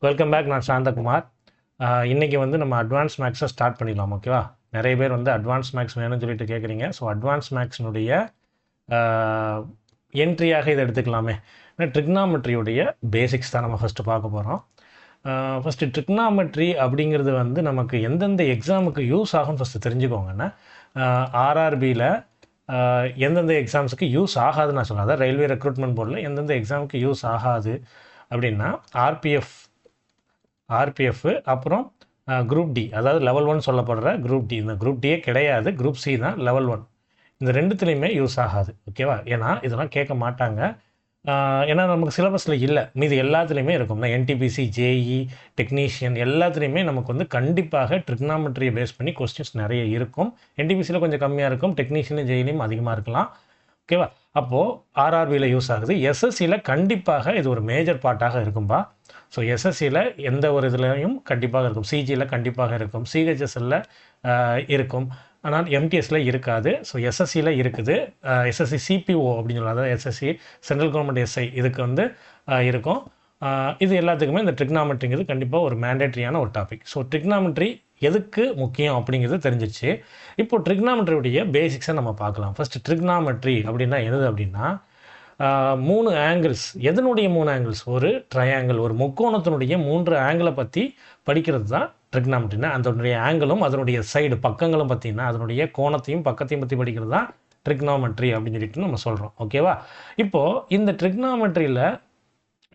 Welcome back. நான் சாந்தகுமார். இன்றைக்கி வந்து நம்ம அட்வான்ஸ் மேக்ஸை ஸ்டார்ட் பண்ணிடலாம். ஓகேவா? நிறைய பேர் வந்து அட்வான்ஸ் மேக்ஸ் வேணும்னு சொல்லிட்டு கேட்குறீங்க. ஸோ அட்வான்ஸ் மேக்ஸினுடைய என்ட்ரியாக இதை எடுத்துக்கலாமே. ட்ரிக்னாமெட்ரியுடைய பேசிக்ஸ் தான் நம்ம ஃபஸ்ட்டு பார்க்க போகிறோம். ஃபஸ்ட்டு ட்ரிக்னாமெட்ரி அப்படிங்கிறது வந்து நமக்கு எந்தெந்த எக்ஸாமுக்கு யூஸ் ஆகும்னு ஃபஸ்ட்டு தெரிஞ்சுக்கோங்கன்னா, ஆர்ஆர்பியில் எந்தெந்த எக்ஸாம்ஸுக்கு யூஸ் ஆகாதுன்னு நான் சொல்கிறேன். அதாவது ரயில்வே ரெக்ரூட்மெண்ட் போர்டில் எந்தெந்த எக்ஸாமுக்கு யூஸ் ஆகாது அப்படின்னா ஆர்பிஎஃப் அப்புறம் குரூப் டி, அதாவது லெவல் 1 சொல்லப்படுற குரூப் டி. இந்த குரூப் டியே கிடையாது, குரூப் சி தான் லெவல் 1. இந்த ரெண்டுத்துலேயுமே யூஸ் ஆகாது. ஓகேவா? ஏன்னா இதெல்லாம் கேட்க மாட்டாங்க. ஏன்னா நமக்கு சிலபஸில் இல்லை. மீது எல்லாத்துலேயுமே இருக்கும். என்டிபிசி, ஜேஇ, டெக்னீஷியன் எல்லாத்துலேயுமே நமக்கு வந்து கண்டிப்பாக ட்ரிக்னாமெட்ரியை பேஸ் பண்ணி கொஸ்டின்ஸ் நிறைய இருக்கும். என்டிபிசியில் கொஞ்சம் கம்மியாக இருக்கும், டெக்னீஷியன் ஜேஇலையும் அதிகமாக இருக்கலாம். ஓகேவா? அப்போது ஆர்ஆர்பியில் யூஸ் ஆகுது. எஸ்எஸ்சியில் கண்டிப்பாக இது ஒரு மேஜர் பார்ட்டாக இருக்கும்பா. ஸோ எஸ்எஸ்சியில் எந்த ஒரு இதுலேயும் கண்டிப்பாக இருக்கும். சிஜியில் கண்டிப்பாக இருக்கும், சிஹெச்எஸ்எல்ல இருக்கும், ஆனால் எம்டிஎஸில் இருக்காது. ஸோ எஸ்எஸ்சியில் இருக்குது. எஸ்எஸ்சி சிபிஓ அப்படின்னு சொல்லலாம், அதாவது எஸ்எஸ்சி சென்ட்ரல் கவர்மெண்ட் எஸ்ஐ, இதுக்கு வந்து இருக்கும். இது எல்லாத்துக்குமே இந்த ட்ரிக்னாமெட்ரிங்கிறது கண்டிப்பாக ஒரு மேண்டேட்ரியான ஒரு டாபிக். ஸோ ட்ரிக்னாமெட்ரி எதுக்கு முக்கியம் அப்படிங்கிறது தெரிஞ்சிச்சு. இப்போது ட்ரிக்னாமெட்ரியுடைய பேசிக்ஸை நம்ம பார்க்கலாம். ஃபஸ்ட்டு ட்ரிக்னாமெட்ரி அப்படின்னா என்னது அப்படின்னா, 3 ஆங்கிள்ஸ். எதனுடைய 3 ஆங்கிள்ஸ்? ஒரு ட்ரையாங்கிள், ஒரு முக்கோணத்தினுடைய 3 ஆங்கிளை பற்றி படிக்கிறது தான் ட்ரிக்னாமெட்ரினா. அதனுடைய ஆங்கிளும் அதனுடைய சைடு பக்கங்களும் பார்த்திங்கன்னா அதனுடைய கோணத்தையும் பக்கத்தையும் பற்றி படிக்கிறது தான் ட்ரிக்னாமெட்ரி அப்படின்னு சொல்லிட்டு நம்ம சொல்கிறோம். ஓகேவா? இப்போது இந்த ட்ரிக்னாமெட்ரியில்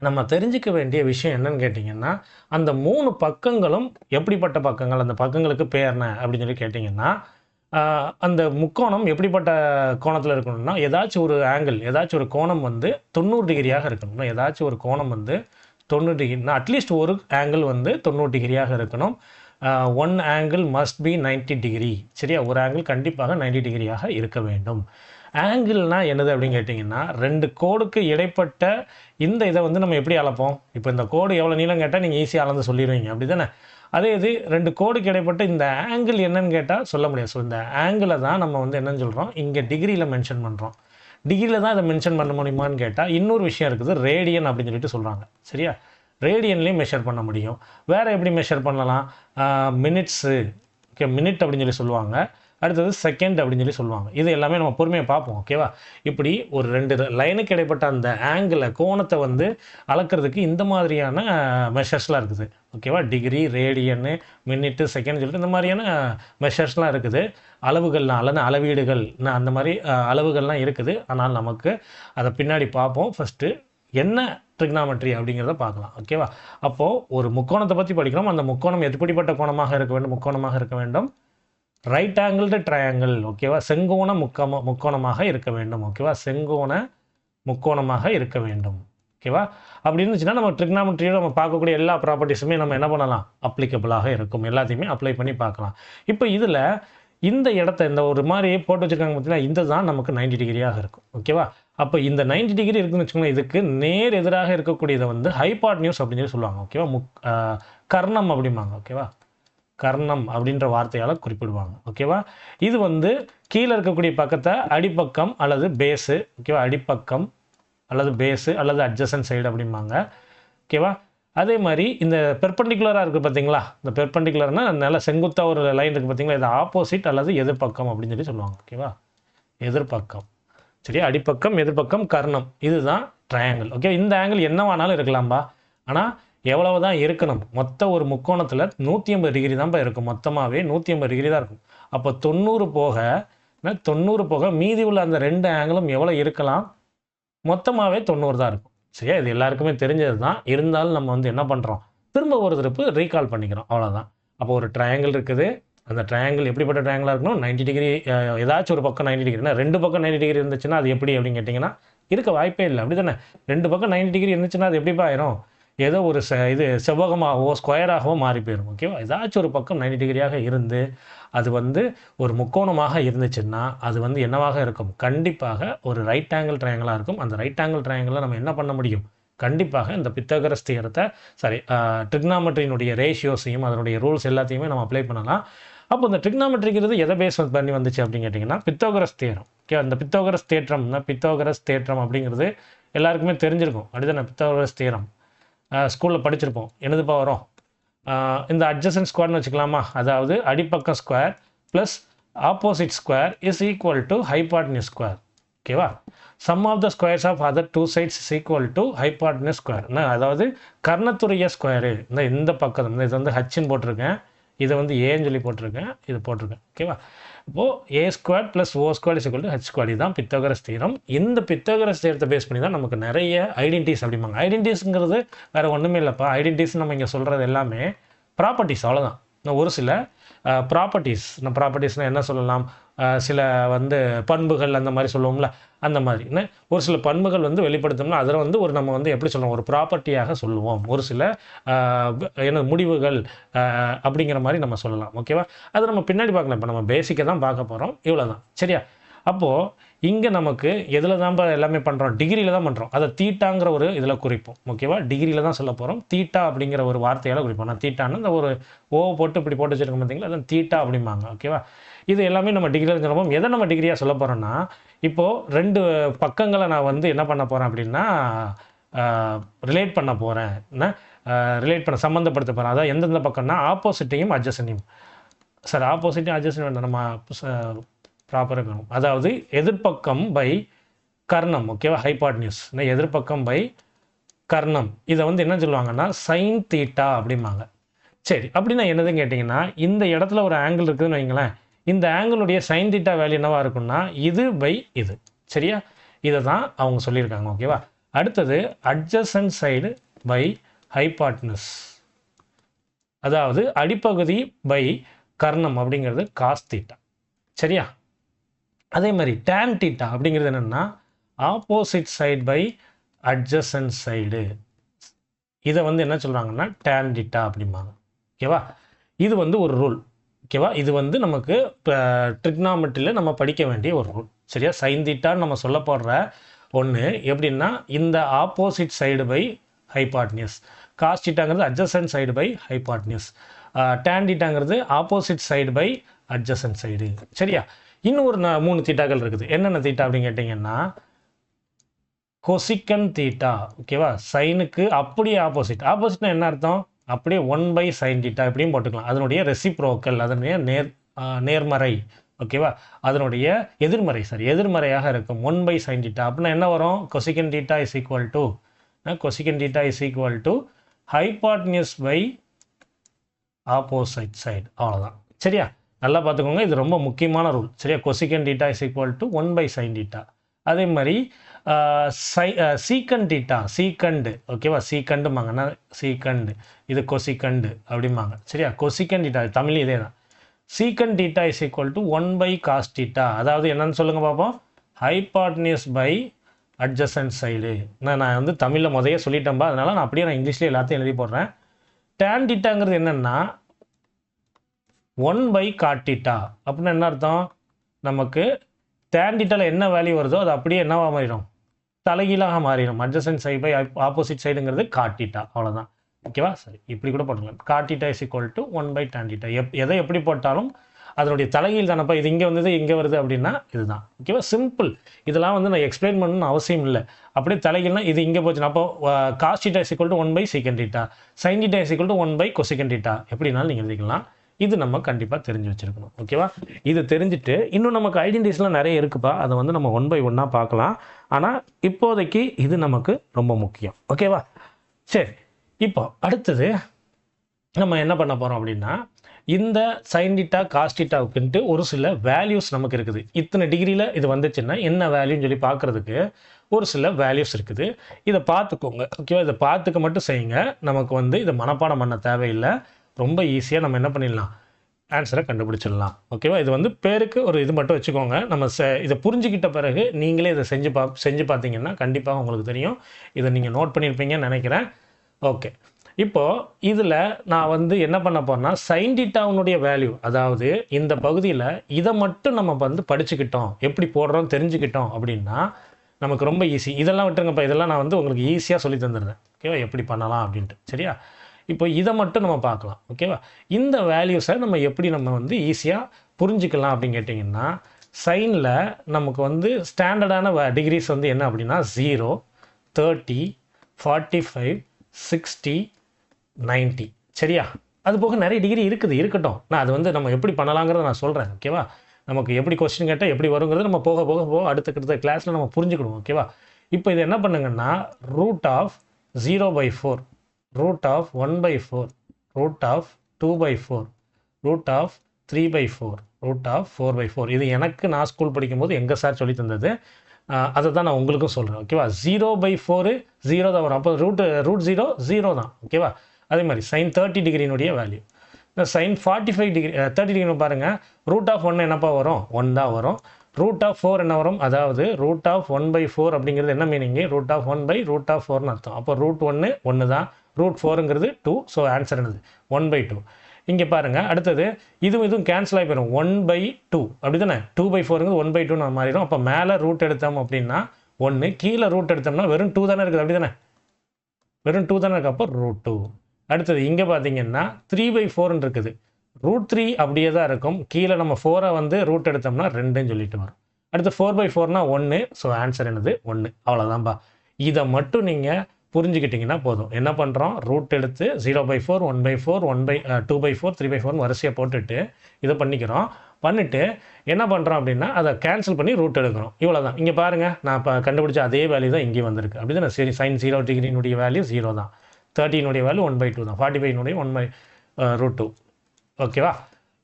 நம்ம தெரிஞ்சிக்க வேண்டிய விஷயம் என்னன்னு கேட்டிங்கன்னா, அந்த 3 பக்கங்களும் எப்படிப்பட்ட பக்கங்கள், அந்த பக்கங்களுக்கு பேர் என்ன அப்படின்னு சொல்லி கேட்டிங்கன்னா, அந்த முக்கோணம் எப்படிப்பட்ட கோணத்தில் இருக்கணும்னா, ஏதாச்சும் ஒரு ஆங்கிள், ஏதாச்சும் ஒரு கோணம் வந்து 90 டிகிரியாக இருக்கணும்னா, ஏதாச்சும் ஒரு கோணம் வந்து 90 டிகிரினா அட்லீஸ்ட் ஒரு ஆங்கிள் வந்து 90 டிகிரியாக இருக்கணும். One angle must be 90 degree. சரியா? ஒரு ஆங்கிள் கண்டிப்பாக 90 டிகிரியாக இருக்க வேண்டும். ஆங்கிள்னா என்னது அப்படின்னு கேட்டிங்கன்னா, 2 கோடுக்கு இடைப்பட்ட இந்த இதை வந்து நம்ம எப்படி அளப்போம்? இப்போ இந்த கோடு எவ்வளோ நீளம் கேட்டால் நீங்கள் ஈஸியாக அளந்து சொல்லிடுவீங்க, அப்படி தானே? அதே இது 2 கோடுக்கு இடைப்பட்ட இந்த ஆங்கிள் என்னன்னு கேட்டால் சொல்ல முடியாது. ஸோ இந்த ஆங்கிளை தான் நம்ம வந்து என்னன்னு சொல்கிறோம், இங்கே டிகிரியில் மென்ஷன் பண்ணுறோம். டிகிரியில் தான் இதை மென்ஷன் பண்ண முடியுமான்னு கேட்டால் இன்னொரு விஷயம் இருக்குது, ரேடியன் அப்படின்னு சொல்லிட்டு சொல்கிறாங்க. சரியா? ரேடியன்லேயும் மெஷர் பண்ண முடியும். வேறு எப்படி மெஷர் பண்ணலாம்? மினிட்ஸு, ஓகே, மினிட் அப்படின்னு சொல்லி சொல்லுவாங்க. அடுத்தது செகண்ட் அப்படின்னு சொல்லி சொல்லுவாங்க. இது எல்லாமே நம்ம பொறுமையாக பார்ப்போம். ஓகேவா? இப்படி ஒரு 2 லைனுக்கு இடைப்பட்ட அந்த ஆங்கிளை, கோணத்தை வந்து அளக்கிறதுக்கு இந்த மாதிரியான மெஷர்ஸ்லாம் இருக்குது. ஓகேவா? டிகிரி, ரேடியன்னு, மினிட்டு, செகண்ட் சொல்லிட்டு இந்த மாதிரியான மெஷர்ஸ்லாம் இருக்குது. அளவுகள்லாம் அளவீடுகள் அந்த மாதிரி அளவுகள்லாம் இருக்குது. ஆனால் நமக்கு அதை பின்னாடி பார்ப்போம். ஃபஸ்ட்டு என்ன ட்ரிக்னாமெட்ரி அப்படிங்கிறத பார்க்கலாம். ஓகேவா? அப்போது ஒரு முக்கோணத்தை பற்றி படிக்கிறோம். அந்த முக்கோணம் எப்படிப்பட்ட கோணமாக இருக்க வேண்டும்? முக்கோணமாக இருக்க வேண்டும். Right angled triangle. ஓகேவா? செங்கோண முக்கோணமாக இருக்க வேண்டும். ஓகேவா? செங்கோண முக்கோணமாக இருக்க வேண்டும். ஓகேவா? அப்படி இருந்துச்சுன்னா நம்ம ட்ரிக்னாமெட்ரியில் நம்ம பார்க்கக்கூடிய எல்லா ப்ராப்பர்ட்டிஸுமே நம்ம என்ன பண்ணலாம்? அப்ளிகபிளாக இருக்கும். எல்லாத்தையுமே அப்ளை பண்ணி பார்க்கலாம். இப்போ இதில் இந்த இடத்த இந்த ஒரு மாதிரி போட்டு வச்சுருக்காங்க பார்த்தீங்கன்னா, இந்த தான் நமக்கு 90 டிகிரியாக இருக்கும். ஓகேவா? அப்போ இந்த 90 டிகிரி இருக்குன்னு வச்சுக்கோங்களேன், இதுக்கு நேர் எதிராக இருக்கக்கூடியதை வந்து ஹைபாட்னியூஸ் அப்படின்னு சொல்லி சொல்லுவாங்க. ஓகேவா? கர்ணம் அப்படிம்பாங்க. ஓகேவா? கர்ணம் அப்படின்ற வார்த்தையால் குறிப்பிடுவாங்க. ஓகேவா? இது வந்து கீழே இருக்கக்கூடிய பக்கத்தை அடிப்பக்கம் அல்லது பேஸு. ஓகேவா? அடிப்பக்கம் அல்லது பேஸு அல்லது அட்ஜசன்ட் சைடு அப்படிம்பாங்க. ஓகேவா? அதே மாதிரி இந்த பெர்பெண்டிகுலராக இருக்குது பார்த்தீங்களா? இந்த பெர்பெண்டிகுலர்னால் நல்ல செங்குத்தாக ஒரு லைன் இருக்குது பார்த்தீங்களா? இது ஆப்போசிட் அல்லது எதிர்பக்கம் அப்படின்னு சொல்லி சொல்லுவாங்க. ஓகேவா? எதிர்பக்கம். சரி, அடிப்பக்கம், எதிர்பக்கம், கர்ணம். இதுதான் ட்ரையாங்கிள். ஓகே, இந்த ஆங்கிள் என்னவானாலும் இருக்கலாம்பா. ஆனால் எவ்வளவு தான் இருக்கணும்? மொத்த ஒரு முக்கோணத்தில் 180 டிகிரி தான்ப்பா இருக்கும். மொத்தமாகவே 180 டிகிரி தான் இருக்கும். அப்போ 90 போக மீதி உள்ள அந்த 2 ஆங்கிளும் எவ்வளோ இருக்கலாம்? மொத்தமாகவே 90 தான் இருக்கும். சரியா? இது எல்லாருக்குமே தெரிஞ்சது தான். இருந்தாலும் நம்ம வந்து என்ன பண்ணுறோம், திரும்ப ஒரு திருப்பு ரீகால் பண்ணிக்கிறோம், அவ்வளோதான். அப்போ ஒரு ட்ரையாங்கிள் இருக்குது. அந்த ட்ரையாங்கிள் எப்படிப்பட்ட ட்ரையாங்கிளாக இருக்கணும்? 90 டிகிரி. ஏதாச்சும் ஒரு பக்கம் 90 டிகிரினா 2 பக்கம் 90 டிகிரி இருந்துச்சுன்னா அது எப்படி அப்படின்னு கேட்டிங்கன்னா, இருக்க வாய்ப்பே இல்லை. அப்படி தானே? 2 பக்கம் 90 டிகிரி இருந்துச்சுன்னா அது எப்படிப்பா ஆயிரும்? ஏதோ ஒரு செவ்வகமாகவோ ஸ்கொயராகவோ மாறி போயிடும். ஓகேவா? ஏதாச்சும் ஒரு பக்கம் 90 டிகிரியாக இருந்து அது வந்து ஒரு முக்கோணமாக இருந்துச்சுன்னா அது வந்து என்னவாக இருக்கும்? கண்டிப்பாக ஒரு ரைட் ஆங்கிள் ட்ரையாங்கிளாக இருக்கும். அந்த ரைட் ஆங்கிள் ட்ரையாங்கிளில் நம்ம என்ன பண்ண முடியும்? கண்டிப்பாக இந்த பித்தகரஸ் தியரத்தை, ட்ரிக்னாமெட்ரியினுடைய ரேஷியோஸையும் அதனுடைய ரூல்ஸ் எல்லாத்தையுமே நம்ம அப்ளை பண்ணலாம். அப்போ இந்த ட்ரிக்னாமெட்ரிங்கிறது எதை பேஸ் பண்ணி வந்துச்சு அப்படின்னு கேட்டிங்கன்னா, பித்தகரஸ் தியரம். ஓகே, அந்த பித்தகரஸ் தேற்றம் அப்படிங்கிறது எல்லாருக்குமே தெரிஞ்சிருக்கும். அப்படிதானே? பித்தகரஸ் தியரம் ஸ்கூலில் படிச்சிருப்போம். என்னதுப்பா வரும்? இந்த அட்ஜசன்ட் ஸ்கொயர்னு வச்சுக்கலாமா? அதாவது அடிப்பக்கம் square plus opposite square is equal to hypotenuse square. ஓகேவா? Sum of the squares of other two sides is equal to hypotenuse square. அதாவது கர்ணத்துடைய ஸ்கொயரு இந்த பக்கம் இது வந்து ஹச்சின்னு போட்டிருக்கேன், இதை வந்து ஏன்னு சொல்லி போட்டிருக்கேன், இது போட்டிருக்கேன். ஓகேவா? இப்போது A square plus O square is equal to H square. இதுதான் பித்தகரஸ் தியரம். இந்த பித்தகரஸ் தியரத்தை பேஸ் பண்ணி தான் நமக்கு நிறைய ஐடென்டிட்டிஸ் அப்படிம்பாங்க. ஐடென்டிட்டிஸ்ங்கிறது வேறு ஒன்றுமே இல்லைப்பா. ஐடென்டிட்டிஸ் நம்ம இங்கே சொல்கிறது எல்லாமே ப்ராப்பர்ட்டிஸ், அவ்வளோதான். ஒரு சில ப்ராப்பர்ட்டிஸ்னால் என்ன சொல்லலாம்? சில வந்து பண்புகள் அந்த மாதிரி சொல்லுவோம்ல, அந்த மாதிரி ஒரு சில பண்புகள் வந்து வெளிப்படுத்தோம்னா அதில் வந்து நம்ம வந்து எப்படி சொல்லுவோம்? ஒரு ப்ராப்பர்ட்டியாக சொல்லுவோம். ஒரு சில முடிவுகள் அப்படிங்கிற மாதிரி நம்ம சொல்லலாம். ஓகேவா? அது நம்ம பின்னாடி பார்க்கலாம். இப்போ நம்ம பேசிக்காக தான் பார்க்க போகிறோம். இவ்வளோ தான். சரியா? அப்போது இங்கே நமக்கு எதில் தான் எல்லாமே பண்ணுறோம்? டிகிரியில் தான் பண்ணுறோம். அதை தீட்டாங்கிற ஒரு இதில் குறிப்போம். ஓகேவா? டிகிரியில் தான் சொல்ல போகிறோம். தீட்டா அப்படிங்கிற ஒரு வார்த்தையால் குறிப்போம். நான் தீட்டான்னு இந்த ஒரு ஓ போட்டு இப்படி போட்டு வச்சுருக்கோம் பார்த்தீங்களா, அதான் தீட்டா அப்படிம்பாங்க. ஓகேவா? இது எல்லாமே நம்ம டிகிரியில் சொல்லுவோம். எதை நம்ம டிகிரியாக சொல்ல போகிறோன்னா, இப்போது 2 பக்கங்களை நான் வந்து என்ன பண்ண போகிறேன் அப்படின்னா ரிலேட் பண்ண போகிறேன். ரிலேட் பண்ண சம்மந்தப்படுத்த போகிறேன். அதாவது எந்தெந்த பக்கம்னா ஆப்போசிட்டையும் அட்ஜசனையும். சார் ஆப்போசிட்டையும் அட்ஜசன் வேண்டாம், நம்ம ப்ராப்பராக இருக்கணும். அதாவது எதிர்பக்கம் பை கர்ணம். ஓகேவா? ஹைபாட்னியூஸ் எதிர்பக்கம் பை கர்ணம். இதை வந்து என்ன சொல்லுவாங்கன்னா சைன் தீட்டா அப்படிம்பாங்க. சரி, அப்படின்னா என்னதுன்னு கேட்டிங்கன்னா, இந்த இடத்துல ஒரு ஆங்கிள் இருக்குதுன்னு வைங்களேன். இந்த ஆங்கிளுடைய சைன் தீட்டா வேல்யூ என்னவாக இருக்குன்னா இது பை இது. சரியா? இதை தான் அவங்க சொல்லியிருக்காங்க. ஓகேவா? அடுத்தது அட்ஜசன்ட் சைடு பை ஹைபாட்னியூஸ், அதாவது அடிப்பகுதி பை கர்ணம் அப்படிங்கிறது காஸ் தீட்டா. சரியா? அதே மாதிரி tan தீட்டா அப்படிங்கிறது என்னென்னா opposite side by adjacent side. இதை வந்து என்ன சொல்கிறாங்கன்னா tan தீட்டா அப்படிம்பாங்க. ஓகேவா? இது வந்து ஒரு ரூல். ஓகேவா? இது வந்து நமக்கு ட்ரிக்னாமெட்ரியில் நம்ம படிக்க வேண்டிய ஒரு ரூல். சரியா? சைன் தீட்டான்னு நம்ம சொல்ல போடுற ஒன்று எப்படின்னா இந்த opposite side by hypotenuse, cos தீட்டாங்கிறது adjacent side by hypotenuse, tan தீட்டாங்கிறது opposite side by adjacent side. சரியா? இன்னும் ஒரு 3 தீட்டாக்கள் இருக்குது. என்னென்ன தீட்டா அப்படின்னு கேட்டிங்கன்னா கொசிக்கன் தீட்டா. ஓகேவா? சைனுக்கு அப்படியே ஆப்போசிட்னா என்ன அர்த்தம்? அப்படியே 1/sin தீட்டா இப்படியும் போட்டுக்கலாம். அதனுடைய ரெசிப்ரோக்கல், அதனுடைய நேர்மறை. ஓகேவா? அதனுடைய எதிர்மறையாக இருக்கும் 1/sin தீட்டா. அப்படின்னா என்ன வரும்? Cosecant theta is equal to hypotenuse by opposite side. அவ்வளோதான். சரியா? நல்லா பார்த்துக்கோங்க, இது ரொம்ப முக்கியமான ரூல். சரியா? Cosecant theta is equal to 1/sin theta. அதே மாதிரி சீக்கண்ட் தீட்டா, சீக்கண்டு. ஓகேவா? சீக்கண்டுமாங்க, சீக்கண்டு, இது கொசிக்கண்டு அப்படிம்பாங்க. சரியா? கொசிக்கன் தீட்டா தமிழ் இதே தான். Secant theta is equal to 1/cos theta. அதாவது என்னன்னு சொல்லுங்கள் பார்ப்போம்? Hypotenuse by adjacent side. நான் வந்து தமிழில் முதல்ல சொல்லிட்டேன்பா, அதனால் நான் அப்படியே இங்கிலீஷ்லேயே எல்லாத்தையும் எழுதி போடுறேன். tan தீட்டாங்கிறது என்னென்னா 1/cot தீட்டா. அப்படின்னா என்ன அர்த்தம்? நமக்கு tan தீட்டாவில் என்ன வேல்யூ வருதோ அது அப்படியே என்னவாக மாறிடும்? தலைகீழாக மாறிடும். அட்ஜசன்ட் சைடு பை ஆப்போசிட் சைடுங்கிறது cot தீட்டா. அவ்வளோதான். ஓகேவா? சரி, இப்படி கூட போட்டுக்கலாம். cot theta is equal to 1/tan theta. எதை எப்படி போட்டாலும் அதனுடைய தலைகீழ் தானப்பா. இது இங்கே வந்தது இங்கே வருது அப்படின்னா இதுதான். ஓகேவா? சிம்பிள். இதெல்லாம் வந்து நான் எக்ஸ்பிளைன் பண்ணணும்னு அவசியம் இல்லை. அப்படியே தலைகீழ்னா இது இங்கே போச்சுன்னா அப்போ cos theta is equal to 1/secant theta, sin theta is equal to 1/cosecant theta. எப்படினாலும் நீங்கள் எழுதிக்கலாம். இது நம்ம கண்டிப்பாக தெரிஞ்சு வச்சுருக்கணும். ஓகேவா? இது தெரிஞ்சுட்டு இன்னும் நமக்கு ஐடென்டிட்டிஸ்லாம் நிறைய இருக்குப்பா. அதை வந்து நம்ம 1 by 1 பார்க்கலாம். ஆனால் இப்போதைக்கு இது நமக்கு ரொம்ப முக்கியம். ஓகேவா? சரி, இப்போ அடுத்தது நம்ம என்ன பண்ண போகிறோம் அப்படின்னா இந்த சைன் தீட்டா காஸ் தீட்டாவுக்குன்ட்டு ஒரு சில வேல்யூஸ் நமக்கு இருக்குது. இத்தனை டிகிரியில் இது வந்துச்சுன்னா என்ன வேல்யூன்னு சொல்லி பார்க்குறதுக்கு ஒரு சில வேல்யூஸ் இருக்குது. இதை பார்த்துக்கோங்க. ஓகேவா? இதை பார்த்துக்க மட்டும் செய்யுங்க. நமக்கு வந்து இதை மனப்பாடம் பண்ண தேவையில்லை. ரொம்ப ஈஸியாக நம்ம என்ன பண்ணிடலாம்? ஆன்சரை கண்டுபிடிச்சிடலாம். ஓகேவா? இது வந்து பேருக்கு ஒரு இது மட்டும் வச்சுக்கோங்க. நம்ம இதை புரிஞ்சுக்கிட்ட பிறகு நீங்களே இதை செஞ்சு பார்த்தீங்கன்னா கண்டிப்பாக உங்களுக்கு தெரியும். இதை நீங்கள் நோட் பண்ணியிருப்பீங்கன்னு நினைக்கிறேன். ஓகே, இப்போது இதில் நான் வந்து என்ன பண்ண போகிறேன்னா சைன் தீட்டாவுடைய வேல்யூ, அதாவது இந்த பகுதியில் இதை மட்டும் நம்ம வந்து படிச்சுக்கிட்டோம், எப்படி போடுறோம் தெரிஞ்சுக்கிட்டோம் அப்படின்னா நமக்கு ரொம்ப ஈஸி. இதெல்லாம் விட்டுருங்கப்பா, இதெல்லாம் நான் வந்து உங்களுக்கு ஈஸியாக சொல்லி தந்துடுறேன். ஓகேவா? எப்படி பண்ணலாம் அப்படின்ட்டு. சரியா? இப்போ இதை மட்டும் நம்ம பார்க்கலாம். ஓகேவா? இந்த வேல்யூஸை நம்ம எப்படி நம்ம வந்து ஈஸியாக புரிஞ்சுக்கலாம் அப்படின்னு கேட்டிங்கன்னா சைனில் நமக்கு வந்து ஸ்டாண்டர்டான டிகிரிஸ் வந்து என்ன அப்படின்னா 0, 30, 45, 60, 90. சரியா? அது போக நிறைய டிகிரி இருக்கட்டும். நான் அது வந்து நம்ம எப்படி பண்ணலாங்கிறத நான் சொல்கிறேன். ஓகேவா? நமக்கு எப்படி கொஸ்டின் கேட்டால் எப்படி வருங்கிறது நம்ம போக போக போக அடுத்த கிளாஸில் நம்ம புரிஞ்சுக்கணும். ஓகேவா? இப்போ இது என்ன பண்ணுங்கன்னா root of 0/4, root of 1/4, root of 2/4, root of 3/4, root of 4/4. இது எனக்கு நான் ஸ்கூல் படிக்கும்போது எங்கள் சார் சொல்லி தந்தது. அதை தான் நான் உங்களுக்கும் சொல்கிறேன். ஓகேவா? 0/4 0 தான் வரும். அப்போ ரூட் 0 0 தான். ஓகேவா? அதே மாதிரி sin 30 டிகிரினுடைய வேல்யூ. இந்த sin 45 டிகிரி 30 டிகிரி பாருங்கள். ரூட் ஆஃப் 1 என்னப்பா வரும்? 1 தான் வரும். ரூட் ஆஃப் 4 என்ன வரும்? அதாவது ரூட் ஆஃப் 1/4 அப்படிங்கிறது என்ன மீனிங்கு? ரூட் ஆஃப் 1/ரூட் ஆஃப் 4னு அர்த்தம். அப்போ ரூட் 1 தான். ரூட் 4ங்கிறது 2. ஸோ ஆன்சர் என்னது? 1/2. இங்கே பாருங்கள், அடுத்தது இதுவும் கேன்சல் ஆகி போயிடும். 1/2 அப்படி தானே? 2/4ங்கிறது 1/2 நான் மாறிடும். அப்போ மேலே ரூட் எடுத்தோம் அப்படின்னா 1, கீழே ரூட் எடுத்தோம்னா வெறும் 2 தானே இருக்குது. அப்படி தானே? வெறும் 2 தானே இருக்குது. அப்போ ரூட் 2. அடுத்தது இங்கே பார்த்தீங்கன்னா 3/4 இருக்குது. ரூட் 3 அப்படியே தான் இருக்கும். கீழே நம்ம 4 வந்து ரூட் எடுத்தோம்னா 2ன்னு சொல்லிட்டு வரும். அடுத்து 4/4னா 1. ஸோ ஆன்சர் என்னது? 1. அவ்வளோதான்பா. இதை மட்டும் நீங்கள் புரிஞ்சுக்கிட்டிங்கன்னா போதும். என்ன பண்ணுறோம்? ரூட் எடுத்து 0/4, 1/4, 2/4, 3/4 வரிசையாக போட்டுட்டு இதை பண்ணிட்டு என்ன பண்ணுறோம் அப்படின்னா அதை கேன்சல் பண்ணி ரூட் எடுக்கிறோம். இவ்வளோ தான். இங்கே பாருங்கள், நான் இப்போ கண்டுபிடிச்ச அதே வேல்யூ தான் இங்கே வந்திருக்கு. அப்படி தானே? சரி, sin 0 டிகிரினுடைய வேல்யூ 0 தான். 30னுடைய வேல்யூ 1/2 தான். 45னுடைய 1/√2. ஓகேவா?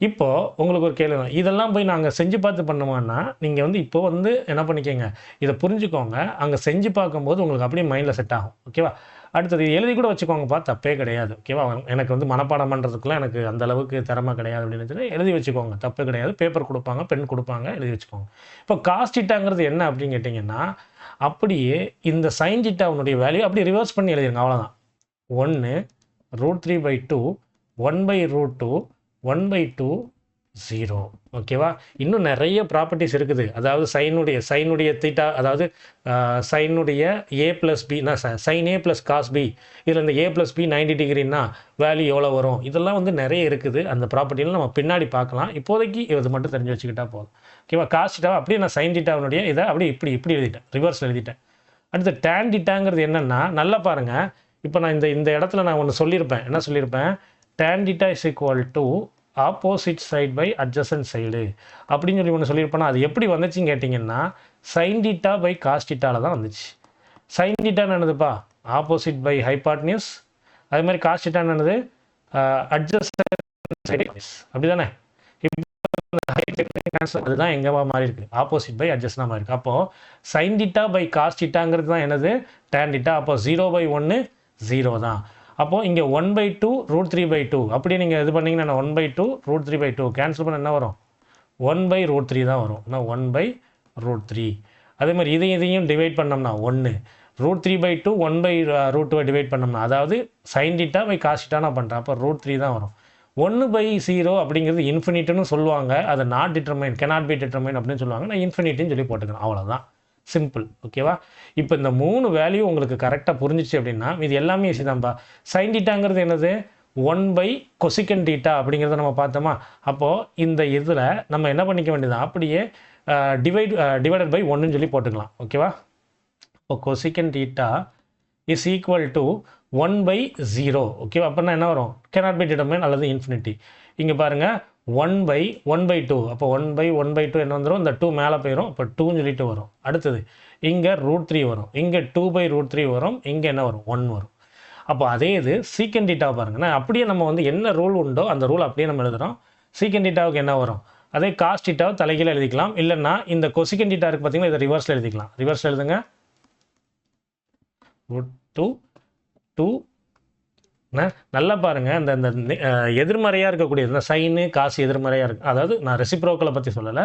இப்போது உங்களுக்கு ஒரு கேள்வி, இதெல்லாம் போய் நாங்கள் செஞ்சு பார்த்து பண்ணுவோன்னா நீங்கள் வந்து இப்போ வந்து என்ன பண்ணிக்கோங்க, இதை புரிஞ்சுக்கோங்க. அங்கே செஞ்சு பார்க்கும்போது உங்களுக்கு அப்படியே மைண்டில் செட் ஆகும். ஓகேவா? அடுத்தது எழுதி கூட வச்சுக்கோங்கப்பா, தப்பே கிடையாது. ஓகேவா? எனக்கு வந்து மனப்பாடம் பண்ணுறதுக்குலாம் எனக்கு அந்த அளவுக்கு திறமை கிடையாது அப்படின்னு சொல்லி எழுதி வச்சுக்கோங்க, தப்பு கிடையாது. பேப்பர் கொடுப்பாங்க, பென் கொடுப்பாங்க, எழுதி வச்சுக்கோங்க. இப்போ காஸ் தீட்டாங்கிறது என்ன அப்படின்னு கேட்டிங்கன்னா, அப்படியே இந்த சைன் தீட்டாவுடைய வேல்யூ அப்படியே ரிவர்ஸ் பண்ணி எழுதிருங்க. அவ்வளோதான். 1 √3/2 1/√2 1/2 0. ஓகேவா? இன்னும் நிறைய ப்ராப்பர்ட்டிஸ் இருக்குது. அதாவது சைனுடைய தீட்டா, அதாவது சைனுடைய a + b, sin a + cos b, இதில் இந்த a + b 90 டிகிரின்னா வேல்யூ எவ்வளோ வரும்? இதெல்லாம் வந்து நிறைய இருக்குது. அந்த ப்ராப்பர்ட்டியில் நம்ம பின்னாடி பார்க்கலாம். இப்போதைக்கு இது மட்டும் தெரிஞ்சு வச்சுக்கிட்டா போதும். ஓகேவா? காஸ் தீட்டாவை அப்படியே நான் சைன் தீட்டாவுடைய இதை அப்படியே இப்படி எழுதிட்டேன், ரிவர்ஸில் எழுதிட்டேன். அடுத்து டேன் தீட்டாங்கிறது என்னென்னா, நல்லா பாருங்கள். இப்போ நான் இந்த இடத்துல நான் ஒன்று சொல்லியிருப்பேன். என்ன சொல்லியிருப்பேன்? tan theta is equal to opposite side by adjacent side அப்படின்னு சொல்லி ஒன்று சொல்லியிருப்பேன்னா, அது எப்படி வந்துச்சுன்னு கேட்டிங்கன்னா sin theta by cos thetaவில் தான் வந்துச்சு. sin theta என்னதுப்பா? Opposite by hypotenuse. அதே மாதிரி cos theta என்னது? adjacent side. அப்படி தானே? அதுதான் எங்கேவா மாறி இருக்கு? ஆப்போசிட் பை அட்ஜஸ்டாக மாறி இருக்கு. அப்போது sin theta by cos thetaங்கிறது தான் என்னது? tan theta. அப்போ 0/1 0 தான். அப்போது இங்கே 1/2 √3/2 அப்படியே நீங்கள் இது பண்ணிங்கன்னா 1/2 √3/2 கேன்சல் பண்ண என்ன வரும்? 1/√3 தான் வரும். 1/√3. அதே மாதிரி இதையும் டிவைட் பண்ணோம்னா 1 √3/2 1/√2 டிவைட் பண்ணோம்னா, அதாவது sin theta by cos theta நான் பண்ணுறேன். அப்போ √3 தான் வரும். 1/0 அப்படிங்கிறது இன்ஃபினிட்டுன்னு சொல்லுவாங்க. அதை not determine, cannot be determined அப்படின்னு சொல்லுவாங்க. நான் இன்ஃபினிட்டின்னு சொல்லி போட்டுக்கிறேன். அவ்வளோதான். சிம்பிள். ஓகேவா? இப்போ இந்த 3 வேல்யூ உங்களுக்கு கரெக்டாக புரிஞ்சிச்சு அப்படின்னா இது எல்லாமே ஈஸி தான்ப்பா. சைன் தீட்டாங்கிறது என்னது? 1/cosecant theta அப்படிங்கிறத நம்ம பார்த்தோமா? அப்போது இந்த இதில் நம்ம என்ன பண்ணிக்க வேண்டியது? அப்படியே டிவைடட் பை 1ன்னு சொல்லி போட்டுக்கலாம். ஓகேவா? இப்போ cosecant theta is equal to 1/0. ஓகேவா? அப்படின்னா என்ன வரும்? cannot be determined அல்லது இன்ஃபினிட்டி. இங்கே பாருங்கள், 1/1/2. அப்போ 1/1/2 என்ன வந்துடும்? இந்த 2 மேலே போயிடும். அப்போ 2ன்னு சொல்லிட்டு வரும். அடுத்தது இங்கே √3 வரும். இங்கே 2/√3 வரும். இங்கே என்ன வரும்? 1 வரும். அப்போ அதே இது சீக்கன் தீட்டா பாருங்கன்னா, அப்படியே நம்ம வந்து என்ன ரூல் உண்டோ அந்த ரூல் அப்படியே நம்ம எழுதுகிறோம். சீக்கன் தீட்டாவுக்கு என்ன வரும்? அதே காஸ் தீட்டாவை தலைகீழ எழுதிக்கலாம். இல்லைன்னா இந்த கொசிக்கன் தீட்டா இருக்குது பார்த்தீங்கன்னா, இதை ரிவர்ஸில் எழுதிக்கலாம். ரிவர்ஸில் எழுதுங்க. √2 நல்லா பாருங்கள். இந்த எதிர்மறையாக இருக்கக்கூடிய இந்த சைனு காசு எதிர்மறையாக இருக்குது. அதாவது நான் ரெசிப்ரோக்கலை பற்றி சொல்லலை.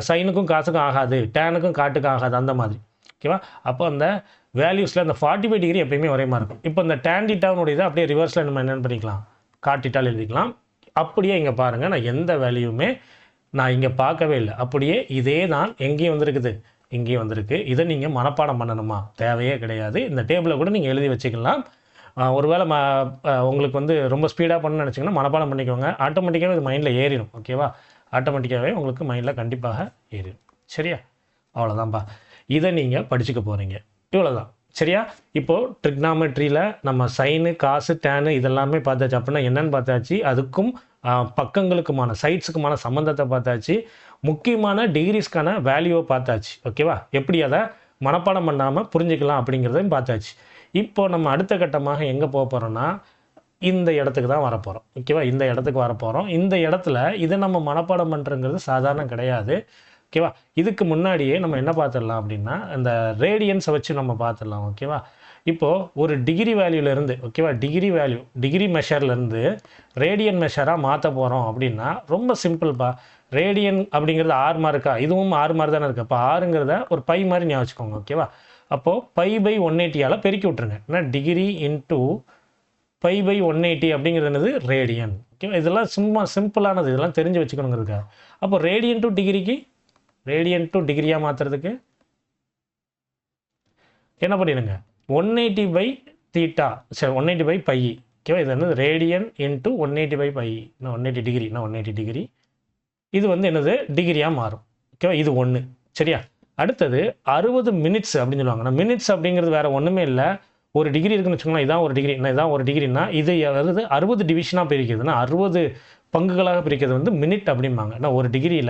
சைனுக்கும் காசுக்கும் ஆகாது, டேனுக்கும் காட்டுக்கும் ஆகாது, அந்த மாதிரி. ஓகேவா? அப்போ அந்த வேல்யூஸில் அந்த 45 டிகிரி எப்பயுமே ஒரே மாதிரி இருக்கும். இப்போ இந்த tan தீட்டாவுடைய இதை அப்படியே ரிவர்ஸில் நம்ம என்னென்னு பண்ணிக்கலாம்? காட் தீட்டாவில் எழுதிக்கலாம். அப்படியே இங்கே பாருங்கள், நான் எந்த வேல்யூமே நான் இங்கே பார்க்கவே இல்லை. அப்படியே இதே தான் எங்கேயும் வந்திருக்குது, இங்கேயும் வந்திருக்கு. இதை நீங்கள் மனப்பாடம் பண்ணணுமா? தேவையே கிடையாது. இந்த டேபிளை கூட நீங்கள் எழுதி வச்சுக்கலாம். ஒருவேளை உங்களுக்கு வந்து ரொம்ப ஸ்பீடாக பண்ணணும்னு நினச்சிங்கன்னா மனப்பாடம் பண்ணிக்கோங்க. ஆட்டோமேட்டிக்காகவே இது மைண்டில் ஏறிடும். ஓகேவா? ஆட்டோமேட்டிக்காகவே உங்களுக்கு மைண்டில் கண்டிப்பாக ஏறிடும். சரியா? அவ்வளோதான்ப்பா. இதை நீங்கள் படிச்சுக்க போகிறீங்க. இவ்வளோதான். சரியா? இப்போது ட்ரிக்னாமெட்ரியில் நம்ம சைனு, காசு, டேனு இதெல்லாமே பார்த்தாச்சு. அப்படின்னா என்னன்னு பார்த்தாச்சு. அதுக்கும் பக்கங்களுக்குமான சைட்ஸுக்குமான சம்மந்தத்தை பார்த்தாச்சு. முக்கியமான டிகிரிஸ்க்கான வேல்யூவை பார்த்தாச்சு. ஓகேவா? எப்படி அதை மனப்பாடம் பண்ணாமல் புரிஞ்சுக்கலாம் அப்படிங்கிறதையும் பார்த்தாச்சு. இப்போ நம்ம அடுத்த கட்டமாக எங்கே போக போகிறோம்னா, இந்த இடத்துக்கு தான் வரப்போகிறோம். ஓகேவா? இந்த இடத்துக்கு வரப்போகிறோம். இந்த இடத்துல இதை நம்ம மனப்பாடம் பண்ணுறங்கிறது சாதாரணம் கிடையாது. ஓகேவா? இதுக்கு முன்னாடியே நம்ம என்ன பார்த்துடலாம் அப்படின்னா, இந்த ரேடியன்ஸை வச்சு நம்ம பார்த்துடலாம். ஓகேவா? இப்போது ஒரு டிகிரி வேல்யூலேருந்து, ஓகேவா, டிகிரி மெஷர்லேருந்து ரேடியன் மெஷராக மாற்ற போகிறோம் அப்படின்னா ரொம்ப சிம்பிள்ப்பா. ரேடியன் அப்படிங்கிறது 6 மார்க்கா, இதுவும் 6 மார்க் தானே இருக்குது. அப்போ 6ங்கிறத ஒரு பை மாதிரி ஞாபகம் வச்சுக்கோங்க. ஓகேவா? அப்போது π/180 பெருக்கி விட்ருங்க. ஏன்னா டிகிரி இன்ட்டு π/180 அப்படிங்கிறது என்னது? ரேடியன். ஓகேவா? இதெல்லாம் சும்மா சிம்பிளானது, இதெல்லாம் தெரிஞ்சு வச்சுக்கணுங்கிறதுக்காக. அப்போ ரேடியன் டு டிகிரிக்கு, ரேடியன் டு டிகிரியாக மாற்றுறதுக்கு என்ன பண்ணிடுங்க? 180/θ, சரி 180/π. ஓகேவா? இது என்னது? Radian into 180/π. 180 degree, 180 degree. இது வந்து என்னது? டிகிரியாக மாறும். ஓகேவா? இது ஒன்று. சரியா? அடுத்தது 60 மினிட்ஸ் அப்படின்னு சொல்லுவாங்க. மினிட்ஸ் அப்படிங்கிறது வேறு ஒன்றுமே இல்லை. ஒரு டிகிரி இருக்குன்னு வச்சுக்கோங்களேன். இதான் ஒரு டிகிரி. இதான் ஒரு டிகிரினா இது அதாவது 60 டிவிஷனாக பிரிக்கிறதுனா 60 பங்குகளாக பிரிக்கிறது வந்து மினிட் அப்படிம்பாங்க. ஏன்னா ஒரு டிகிரியை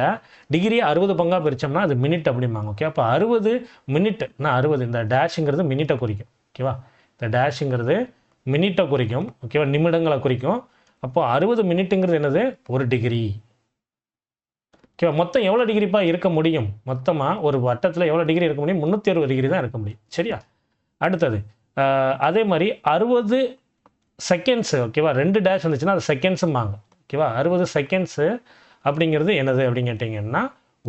60 பங்காக பிரித்தோம்னா அது மினிட் அப்படிம்பாங்க. ஓகே? அப்போ 60 மினிட்னா 60, இந்த டேஷுங்கிறது மினிட்டை குறிக்கும். ஓகேவா? இந்த டேஷுங்கிறது மினிட்டை குறிக்கும். ஓகேவா? நிமிடங்களை குறிக்கும். அப்போ 60 மினிட்டுங்கிறது என்னது? ஒரு டிகிரி. ஓகேவா? மொத்தம் எவ்வளோ டிகிரிப்பா இருக்க முடியும்? மொத்தமாக ஒரு வட்டத்தில் எவ்வளோ டிகிரி இருக்க முடியும்? 360 டிகிரி தான் இருக்க முடியும். சரியா? அடுத்தது அதே மாதிரி 60 செகண்ட்ஸு. ஓகேவா? 2 டேஷ் வந்துச்சுன்னா அது செகண்ட்ஸும்பாங்க. ஓகேவா? 60 செகண்ட்ஸு அப்படிங்கிறது என்னது அப்படின்னு கேட்டிங்கன்னா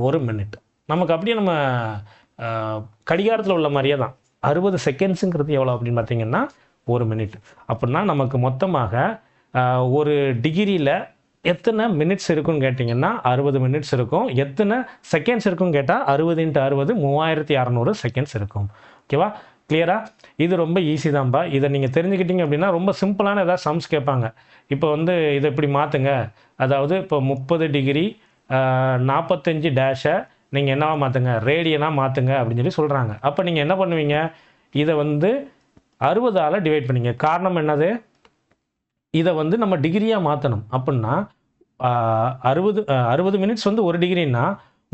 1 மினிட். நமக்கு அப்படியே நம்ம கடிகாரத்தில் உள்ள மாதிரியே தான் 60 செகண்ட்ஸுங்கிறது எவ்வளோ அப்படின்னு பார்த்தீங்கன்னா 1 மினிட். அப்படின்னா நமக்கு மொத்தமாக ஒரு டிகிரியில் எத்தனை மினிட்ஸ் இருக்குன்னு கேட்டிங்கன்னா 60 மினிட்ஸ் இருக்கும். எத்தனை செகண்ட்ஸ் இருக்குன்னு கேட்டால் 60 × 60 3600 செகண்ட்ஸ் இருக்கும். ஓகேவா? கிளியரா? இது ரொம்ப ஈஸி தான்ப்பா. இதை நீங்கள் தெரிஞ்சுக்கிட்டீங்க அப்படின்னா ரொம்ப சிம்பிளான ஏதாவது சம்ஸ் கேட்பாங்க. இப்போ வந்து இதை இப்படி மாற்றுங்க. அதாவது இப்போ 30 டிகிரி 45 டேஷை நீங்கள் என்னவா மாற்றுங்க? ரேடியனாக மாற்றுங்க அப்படின்னு சொல்லி சொல்கிறாங்க. அப்போ நீங்கள் என்ன பண்ணுவீங்க? இதை வந்து 60ஆல் டிவைட் பண்ணிங்க. காரணம் என்னது? இதை வந்து நம்ம டிகிரியாக மாற்றணும். அப்படின்னா 60 மினிட்ஸ் வந்து ஒரு டிகிரின்னா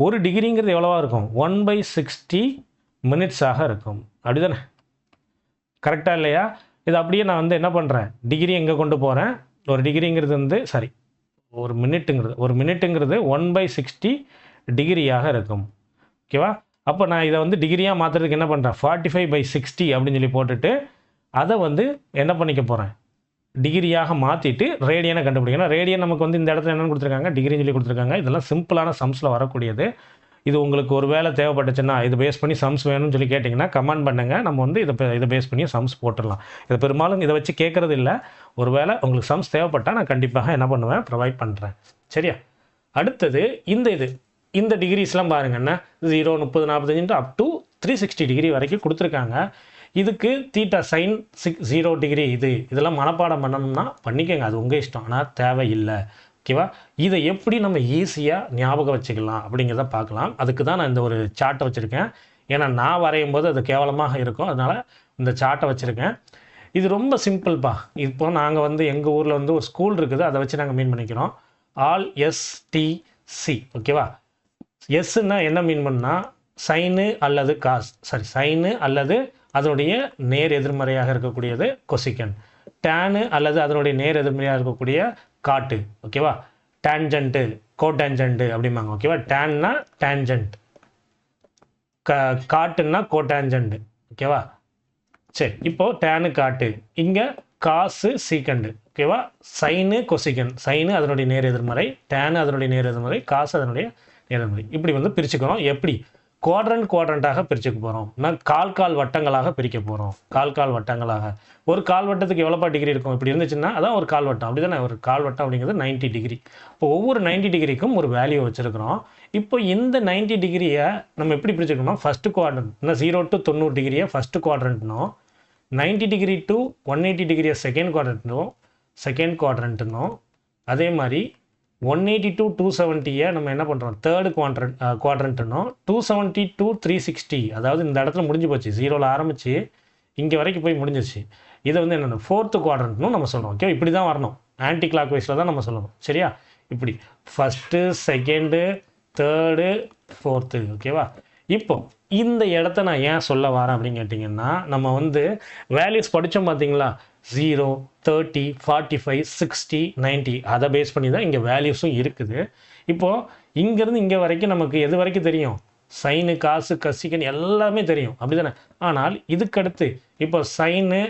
ஒரு டிகிரிங்கிறது எவ்வளோவா இருக்கும்? 1/60 மினிட்ஸாக இருக்கும். அப்படி தானே? கரெக்டாக இல்லையா? இது அப்படியே நான் வந்து என்ன பண்ணுறேன்? டிகிரி எங்கே கொண்டு போகிறேன்? ஒரு டிகிரிங்கிறது வந்து ஒரு மினிட்டுங்கிறது 1/60 டிகிரியாக இருக்கும். ஓகேவா? அப்போ நான் இதை வந்து டிகிரியாக மாற்றுறதுக்கு என்ன பண்ணுறேன்? 45/60 அப்படின்னு சொல்லி போட்டுட்டு அதை வந்து என்ன பண்ணிக்க போகிறேன்? டிகிரியாக மாற்றிட்டு ரேடியனை கண்டுபிடிக்கணும். ரேடியன் நமக்கு வந்து இந்த இடத்துல என்னென்னு கொடுத்துருக்காங்க? டிகிரின்னு சொல்லி கொடுத்துருக்காங்க. இதெல்லாம் சிம்பிளான சம்ஸில் வரக்கூடியது. இது உங்களுக்கு ஒரு வேளை தேவைப்பட்டுச்சுன்னா இது பேஸ் பண்ணி சம்ஸ் வேணும்னு சொல்லி கேட்டிங்கன்னா கமெண்ட் பண்ணுங்கள். நம்ம வந்து இதை பேஸ் பண்ணி சம்ஸ் போட்டுடலாம். இதை பெரும்பாலும் இதை வச்சு கேட்குறது இல்லை. ஒரு வேளை உங்களுக்கு சம்ஸ் தேவைப்பட்டால் நான் கண்டிப்பாக என்ன பண்ணுவேன்? ப்ரொவைட் பண்ணுறேன். சரியா? அடுத்தது இந்த டிகிரிஸ்லாம் பாருங்கண்ணா. 0, 30, 45 அப் டு 360 டிகிரி வரைக்கும் கொடுத்துருக்காங்க. இதுக்கு தீட்டா சைன் 0 டிகிரி இதெல்லாம் மனப்பாடம் பண்ணணும்னா பண்ணிக்கோங்க. அது உங்கள் இஷ்டம். ஆனால் தேவையில்லை. ஓகேவா? இதை எப்படி நம்ம ஈஸியாக ஞாபகம் வச்சுக்கலாம் அப்படிங்கிறத பார்க்கலாம். அதுக்கு தான் நான் இந்த ஒரு சார்ட்டை வச்சுருக்கேன். ஏன்னா நான் வரையும் போது அது கேவலமாக இருக்கும். அதனால் இந்த சார்ட்டை வச்சுருக்கேன். இது ரொம்ப சிம்பிள்ப்பா. இப்போ நாங்கள் வந்து எங்கள் ஊரில் வந்து ஒரு ஸ்கூல் இருக்குது. அதை வச்சு நாங்கள் மீன் பண்ணிக்கிறோம். All STC. ஓகேவா? எஸ்ன்னா என்ன மீன் பண்ணால் சைனு அல்லது சைனு அல்லது அதனுடைய நேர் எதிர்மறையாக இருக்கக்கூடியது கொசிக்கன். டேனு அல்லது அதனுடைய நேர் எதிர்மறையாக இருக்கக்கூடிய காட்டு. ஓகேவா? டேன்ஜென்ட்டு, கோடேன்ஜென்ட்டு அப்படிம்பாங்க. ஓகேவா? டேன்னா டேன்ஜென்ட், காட்டுன்னா கோடேன்ஜென்ட். ஓகேவா? சரி, இப்போது டேனு காட்டு, இங்கே காசு சீக்கண்டு. ஓகேவா? சைனு கொசிக்கன். சைனு அதனுடைய நேர் எதிர்மறை, டேனு அதனுடைய நேர் எதிர்மறை, காசு அதனுடைய நேர் எதிர்மறை. இப்படி வந்து பிரிச்சுக்கிறோம். எப்படி? குவாட்ரண்ட்டாக பிரிச்சுக்க போகிறோம். நான் கால் வட்டங்களாக பிரிக்க போகிறோம். கால் வட்டங்களாக. ஒரு கால் வட்டத்துக்கு எவ்வளோப்பா டிகிரி இருக்கும்? இப்படி இருந்துச்சுன்னா அதான் ஒரு கால் வட்டம். அப்படி தானே? ஒரு கால் வட்டம் அப்படிங்கிறது 90 டிகிரி. இப்போ ஒவ்வொரு 90 டிகிரிக்கும் ஒரு வேல்யூ வச்சுருக்கிறோம். இப்போ இந்த 90 டிகிரியை நம்ம எப்படி பிரிச்சுக்கணும்? First quadrant. இன்னும் 0 to 90 டிகிரியை ஃபஸ்ட்டு குவாட்ரண்ட்னும், 90 டிகிரி டு 180 டிகிரியை செகண்ட் குவாட்ரண்ட்னும், அதே மாதிரி 180 to 270 நம்ம என்ன பண்ணுறோம்? தேர்டு குவாட்ரண்ட்னும், 270 to 360, அதாவது இந்த இடத்துல முடிஞ்சு போச்சு. 0ல் ஆரம்பித்து இங்கே வரைக்கும் போய் முடிஞ்சிருச்சு. இதை வந்து என்னென்ன ஃபோர்த்து குவாட்ரண்ட்னும் நம்ம சொல்கிறோம். ஓகே, இப்படி தான் வரணும். ஆன்டி கிளாக் வைஸில் தான் நம்ம சொல்லணும். சரியா? இப்படி ஃபஸ்ட்டு, செகண்டு, தேர்டு, ஃபோர்த்து. ஓகேவா? இப்போ இந்த இடத்த நான் ஏன் சொல்ல வரேன் அப்படின்னு கேட்டிங்கன்னா, நம்ம வந்து வேல்யூஸ் படித்தோம் பார்த்தீங்களா? 0, 30, 45, 60, 90 அதை பேஸ் பண்ணி தான் இங்கே வேல்யூஸும் இருக்குது. இப்போது இங்கேருந்து இங்கே வரைக்கும் நமக்கு எது வரைக்கும் தெரியும்? சைனு, காசு, கசிகன் எல்லாமே தெரியும். அப்படி தானே? ஆனால் இதுக்கடுத்து இப்போ சைனு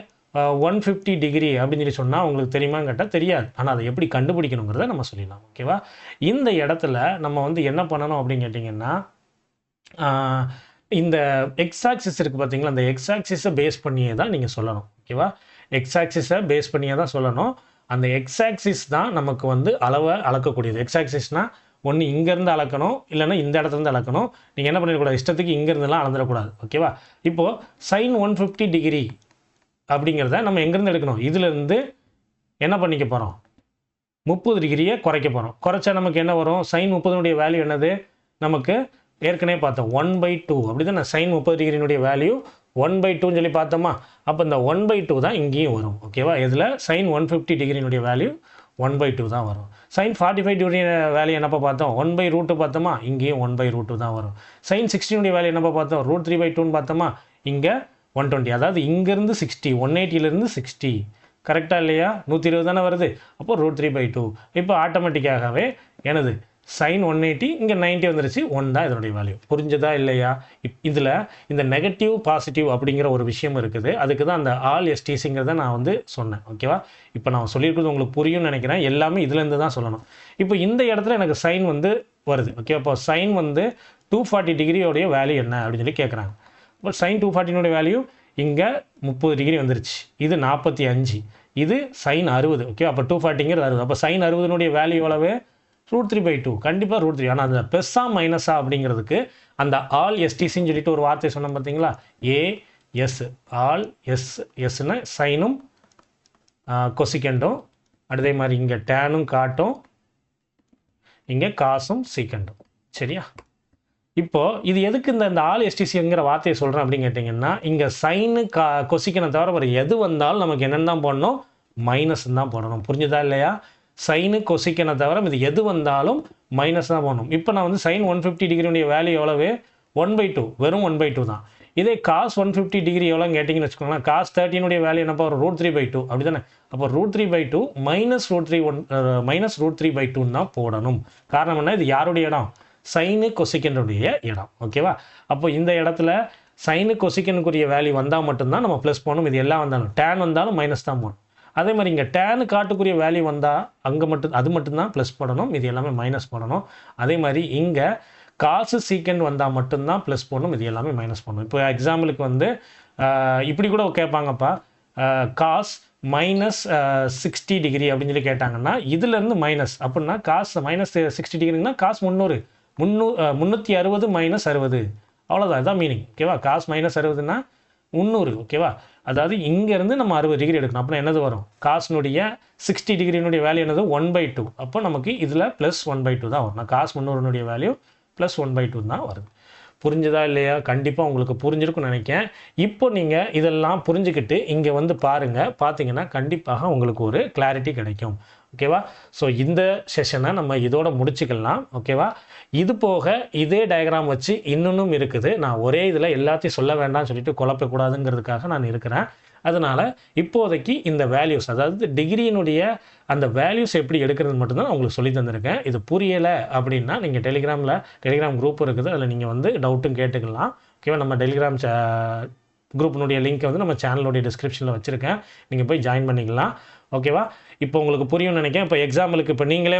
150 டிகிரி அப்படின்னு சொல்லி சொன்னால் உங்களுக்கு தெரியுமான்னு கேட்டால் தெரியாது. ஆனால் அதை எப்படி கண்டுபிடிக்கணுங்கிறத நம்ம சொல்லிடலாம். ஓகேவா? இந்த இடத்துல நம்ம வந்து என்ன பண்ணணும் அப்படின்னு கேட்டிங்கன்னா, இந்த எக்ஸ் ஆக்சிஸ் இருக்குது பார்த்தீங்களா? அந்த எக்ஸ் ஆக்சிஸை பேஸ் பண்ணியே தான் நீங்கள் சொல்லணும். ஓகேவா? எக்ஸ் ஆக்சிஸை பேஸ் பண்ணியே தான் சொல்லணும். அந்த எக்ஸ் ஆக்சிஸ் தான் நமக்கு வந்து அளவை அளக்கக்கூடியது. எக்ஸ் ஆக்சிஸ்னால் ஒன்று இங்கேருந்து அளக்கணும், இல்லைன்னா இந்த இடத்துலேருந்து அளக்கணும். நீங்கள் என்ன பண்ணிடக்கூடாது? இஷ்டத்துக்கு இங்கேருந்துலாம் அளந்துடக்கூடாது. ஓகேவா? இப்போது சைன் 150 டிகிரி அப்படிங்கிறத நம்ம எங்கேருந்து எடுக்கணும்? இதிலேருந்து என்ன பண்ணிக்க போகிறோம்? 30 டிகிரியை குறைக்க போகிறோம். குறைச்சா நமக்கு என்ன வரும்? சைன் 30னுடைய வேல்யூ என்னது? நமக்கு ஏற்கனவே பார்த்தோம் 1/2. அப்படி தான் சைன் 30 டிகிரினுடைய வேல்யூ 1/2ன்னு சொல்லி பார்த்தோமா? அப்போ இந்த 1/2 தான் இங்கேயும் வரும். ஓகேவா? இதில் சைன் 150 டிகிரினுடைய வேல்யூ 1/2 தான் வரும். சைன் 45 டிகிரி வேல்யூ என்னப்போ பார்த்தோம்? 1/√2 பார்த்தோமா? இங்கேயும் 1/√2 தான் வரும். சைன் 60னுடைய வேல்யூ என்னப்போ பார்த்தோம்? √3/2ன்னு பார்த்தோமா? இங்கே 120. அதாவது இங்கேருந்து 60, 180லேருந்து 60. கரெக்டாக இல்லையா? 120 தானே வருது. அப்போ √3/2. இப்போ ஆட்டோமேட்டிக்காகவே எனது சைன் 180 இங்கே 90 வந்துருச்சு. 1 தான் இதனுடைய வேல்யூ. புரிஞ்சதா இல்லையா? இதில் இந்த நெகட்டிவ் பாசிட்டிவ் அப்படிங்கிற ஒரு விஷயம் இருக்குது. அதுக்கு தான் அந்த ஆல் எஸ்டிசிங்கிறத நான் வந்து சொன்னேன். ஓகேவா? இப்போ நான் சொல்லியிருக்கிறது உங்களுக்கு புரியும்னு நினைக்கிறேன். எல்லாமே இதுலேருந்து தான் சொல்லணும். இப்போ இந்த இடத்துல எனக்கு சைன் வந்து வருது. ஓகே, அப்போ சைன் வந்து 240 டிகிரியோடைய வேல்யூ என்ன அப்படின்னு சொல்லி கேட்குறாங்க. இப்போ சைன் 240னுடைய வேல்யூ இங்கே 30 டிகிரி வந்துருச்சு. இது 45, இது சைன் 60. ஓகே, அப்போ 240ங்கிறது 60. அப்போ சைன் 60னுடைய வேல்யூ எவ்வளவு? √3/2. கண்டிப்பாக √3. ஆனால் அந்த ப்ளஸ்ஸா மைனஸா அப்படிங்கிறதுக்கு அந்த ஆல் எஸ்டிசின்னு சொல்லிட்டு ஒரு வார்த்தை சொன்னோம் பார்த்தீங்களா? ஏஎஸ், ஆல் எஸ்னா சைனும் கொசிகண்டும், அதே மாதிரி இங்கே டேனும் காட்டும், இங்கே காசும் சீக்கண்டும். சரியா? இப்போது இது எதுக்கு இந்த ஆல் எஸ்டிசிங்கிற வார்த்தையை சொல்கிறேன் அப்படின்னு கேட்டிங்கன்னா, இங்கே சைனு கொசிக்கனை தவிர ஒரு எது வந்தாலும் நமக்கு என்னென்னு தான் போடணும்? மைனஸ் தான் போடணும். புரிஞ்சுதா இல்லையா? சைனு கொசிக்கனை தவிர இது எது வந்தாலும் மைனஸ் தான் போடணும். இப்போ நான் வந்து சைன் 150 டிகிரியுடைய வேல்யூ எவ்வளவு? 1/2, வெறும் 1/2 தான். இதே காஸ் 150 டிகிரி எவ்வளோன்னு கேட்டிங்கன்னு வச்சுக்கோங்களேன். காஸ் 30னுடைய வேல்யூ என்னப்பா? ஒரு √3/2. அப்படி தானே? அப்போ √3/2 -√3/2 தான் போடணும். காரணம் என்ன? இது யாருடைய இடம்? சைனு கொசிக்கனுடைய இடம். ஓகேவா? அப்போ இந்த இடத்துல சைனு கொசிக்கனுக்குரிய வேல்யூ வந்தால் மட்டும்தான் நம்ம ப்ளஸ் போடணும். இது எல்லாம் வந்தாலும் டேன் வந்தாலும் மைனஸ் தான் போடணும். அதே மாதிரி இங்கே டேனு காட்டுக்குரிய வேல்யூ வந்தால் அங்கே அது மட்டும்தான் ப்ளஸ் போடணும். இது எல்லாமே மைனஸ் போடணும். அதே மாதிரி இங்கே காசு சீக்கண்ட் வந்தால் மட்டும்தான் ப்ளஸ் போடணும். இது எல்லாமே மைனஸ் பண்ணணும். இப்போ எக்ஸாம்பிளுக்கு வந்து இப்படி கூட கேட்பாங்கப்பா, காஸ் -60 டிகிரி அப்படின்னு சொல்லி கேட்டாங்கன்னா இதுலேருந்து மைனஸ் அப்படின்னா காஸ் -60 டிகிரிங்கன்னா காஸ் 360 -60 அவ்வளோதான். இதுதான் மீனிங். ஓகேவா? காஸ் -60ன்னா 300. ஓகேவா? அதாவது இங்கேருந்து நம்ம 60 டிகிரி எடுக்கணும். அப்படின்னா என்னது வரும்? காஸ்னுடைய 60 டிகிரினுடைய வேல்யூ என்னது? 1/2. அப்போ நமக்கு இதில் +1/2 தான் வரும். நான் காஸ் 300னுடைய வேல்யூ +1/2 தான் வருது. புரிஞ்சுதா இல்லையா? கண்டிப்பாக உங்களுக்கு புரிஞ்சிருக்குன்னு நினைக்கிறேன். இப்போ நீங்கள் இதெல்லாம் புரிஞ்சுக்கிட்டு இங்கே வந்து பாருங்கள். பார்த்தீங்கன்னா கண்டிப்பாக உங்களுக்கு ஒரு கிளாரிட்டி கிடைக்கும். ஓகேவா? ஸோ இந்த செஷனை நம்ம இதோட முடிச்சுக்கலாம். ஓகேவா? இது போக இதே டயக்ராம் வச்சு இன்னொன்றும் இருக்குது. நான் ஒரே இதில் எல்லாத்தையும் சொல்ல வேண்டாம்னு சொல்லிட்டு குழப்பக்கூடாதுங்கிறதுக்காக நான் இருக்கிறேன். அதனால் இப்போதைக்கு இந்த வேல்யூஸ், அதாவது டிகிரியினுடைய அந்த வேல்யூஸ் எப்படி எடுக்கிறது மட்டும்தான் உங்களுக்கு சொல்லி தந்திருக்கேன். இது புரியலை அப்படின்னா நீங்கள் டெலிகிராம் குரூப் இருக்குது. அதில் நீங்கள் வந்து டவுட்டும் கேட்டுக்கலாம். ஓகேவா? நம்ம டெலிகிராம் குரூப்பினுடைய லிங்க் வந்து நம்ம சேனலுடைய டிஸ்கிரிப்ஷனில் வச்சுருக்கேன். நீங்கள் போய் ஜாயின் பண்ணிக்கலாம். ஓகேவா? இப்போ உங்களுக்கு புரியும்னு நினைக்கிறேன். இப்போ எக்ஸாம்பிளுக்கு இப்போ நீங்களே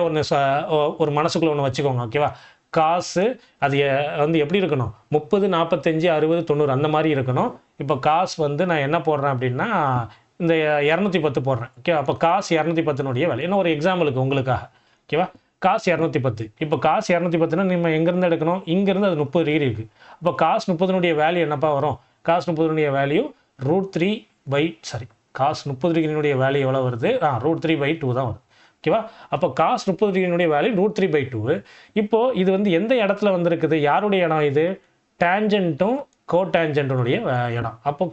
ஒரு மனசுக்குள்ளே ஒன்று வச்சுக்கோங்க. ஓகேவா? காசு அது வந்து எப்படி இருக்கணும்? 30, 45, 60, 90 அந்த மாதிரி இருக்கணும். இப்போ காசு வந்து நான் என்ன போடுறேன் அப்படின்னா இந்த 210 போடுறேன். ஓகே, அப்போ காசு 210னுடைய வேலை என்ன ஒரு எக்ஸாம்பிளுக்கு உங்களுக்காக. ஓகேவா? காசு 210. இப்போ காசு 210னா நம்ம எங்கேருந்து எடுக்கணும்? இங்கேருந்து அது 30 டிகிரி இருக்குது. அப்போ காசு 30னுடைய வேல்யூ என்னப்பா வரும்? காசு 30னுடைய வேல்யூ காசு 30 டிகிரினுடைய வேல்யூ எவ்வளோ வருது? √3/2 தான் வருது. ஓகேவா? அப்போ காஸ் 30 டிகிரினுடைய வேல்யூ √3/2. இப்போது இது வந்து எந்த இடத்துல வந்திருக்குது? யாருடைய இடம் இது? டேஞ்சன்ட்டும் கோடான்ஜென்ட்னுடைய இடம். அப்போ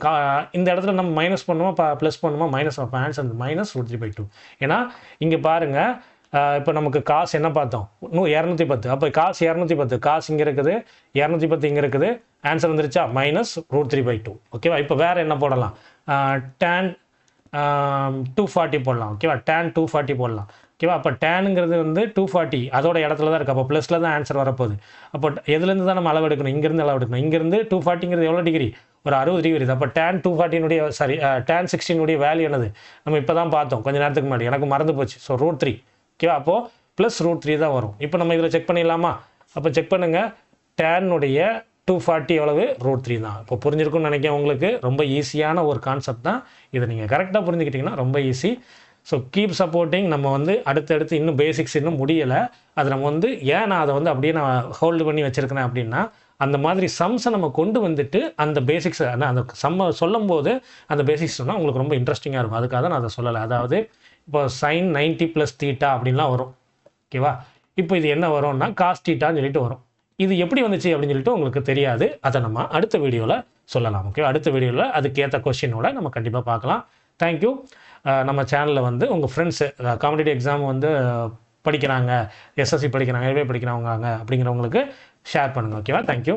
இந்த இடத்துல நம்ம மைனஸ் பண்ணுவோமா ப்ளஸ் பண்ணுவோமா மைனஸ், அப்போ ஆன்சர் -√3/2. ஏன்னா இங்கே பாருங்கள், இப்போ நமக்கு காசு என்ன பார்த்தோம், 210. அப்போ காசு 210, காசு இங்கே இருக்குது, 210 இங்கே இருக்குது, ஆன்சர் வந்துருச்சா -√3/2. ஓகேவா? இப்போ வேறு என்ன போடலாம், tan 240 போடலாம். ஓகேவா? tan 240 போடலாம். ஓகேவா? அப்போ டேனுங்கிறது வந்து 240 அதோட இடத்துல தான் இருக்குது. அப்போ ப்ளஸில் தான் ஆன்சர் வரப்போகுது. அப்போ எதுலேருந்து தான் நம்ம அளவு எடுக்கணும், இங்கேருந்து அளவு எடுக்கணும். இங்கேருந்து 240ங்கிறது எவ்வளோ டிகிரி, ஒரு 60 டிகிரி வருது. அப்போ tan 240 tan 16 வேல்யூ என்னது, நம்ம இப்போ தான் பார்த்தோம் கொஞ்சம் நேரத்துக்கு முன்னாடி, எனக்கு மறந்து போச்சு. ஸோ √3. ஓகேவா? அப்போது +√3 தான் வரும். இப்போ நம்ம இதில் செக் பண்ணிடலாமா? அப்போ செக் பண்ணுங்கள், டேனுடைய 240 எவ்வளவு, √3 தான். இப்போ புரிஞ்சிருக்கும்னு நினைக்கிறேன் உங்களுக்கு. ரொம்ப ஈஸியான ஒரு கான்செப்ட் தான். இதை நீங்கள் கரெக்டாக புரிஞ்சுக்கிட்டிங்கன்னா ரொம்ப ஈஸி. So keep supporting. நம்ம வந்து அடுத்தடுத்து இன்னும் பேசிக்ஸ் இன்னும் முடியலை. அது நம்ம வந்து ஏன் நான் அதை வந்து அப்படியே நான் ஹோல்டு பண்ணி வச்சுருக்கிறேன் அப்படின்னா, அந்த மாதிரி சம்ஸை நம்ம கொண்டு வந்துட்டு அந்த பேசிக்ஸை அந்த சம்மை சொல்லும் போது அந்த பேசிக்ஸ் சொன்னால் உங்களுக்கு ரொம்ப இன்ட்ரெஸ்டிங்காக இருக்கும். அதுக்காக தான் நான் அதை சொல்லலை. அதாவது இப்போ sin 90 + θ அப்படின்லாம் வரும். ஓகேவா? இப்போ இது என்ன வரும்னா cos θன்னு சொல்லிட்டு வரும். இது எப்படி வந்துச்சு அப்படின்னு சொல்லிட்டு உங்களுக்கு தெரியாது. அதை நம்ம அடுத்த வீடியோவில் சொல்லலாம். ஓகே, அடுத்த வீடியோவில் அதுக்கேற்ற கொஸ்டினோட நம்ம கண்டிப்பாக பார்க்கலாம். தேங்க்யூ. நம்ம சேனலில் வந்து உங்கள் ஃப்ரெண்ட்ஸு காம்படிட்டிவ் எக்ஸாம் வந்து படிக்கிறாங்க, எஸ்எஸ்சி படிக்கிறாங்க, ரயில்வே படிக்கிறவங்க அப்படிங்கிறவங்களுக்கு ஷேர் பண்ணுங்கள். ஓகேவா? தேங்க்யூ.